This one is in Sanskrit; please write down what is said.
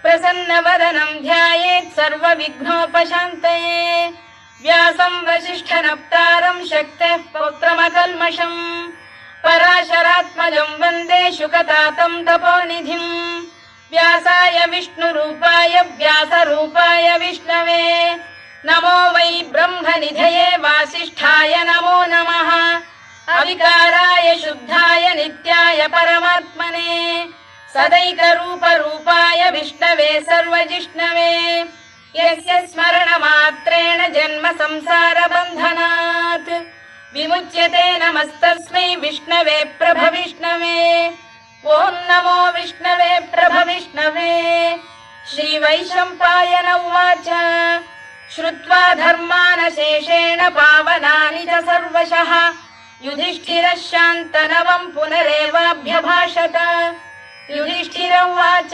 प्रसन्नवदनं ध्यायेत् सर्वविघ्नोपशान्तये। व्यासं वसिष्ठनप्तारं शक्तेः पौत्रमकल्मषम् पराशरात्मजं वन्दे शुकतातं तपोनिधिम्। व्यासाय विष्णुरूपाय व्यासरूपाय विष्णवे नमो वै ब्रह्मनिधये वासिष्ठाय नमो नमः। अविकाराय शुद्धाय नित्याय परमात्मने सदैकरूपरूपाय विष्णवे सर्वजिष्णवे। यस्य स्मरणमात्रेण जन्म संसारबन्धनात् विमुच्यते नमस्तस्मै विष्णवे प्रभविष्णवे। ॐ नमो विष्णवे प्रभविष्णवे। श्रीवैशम्पायन उवाच श्रुत्वा धर्मानशेषेण पावनानि च सर्वशः युधिष्ठिरः शान्तनवं पुनरेवाभ्यभाषत। युधिष्ठिर उवाच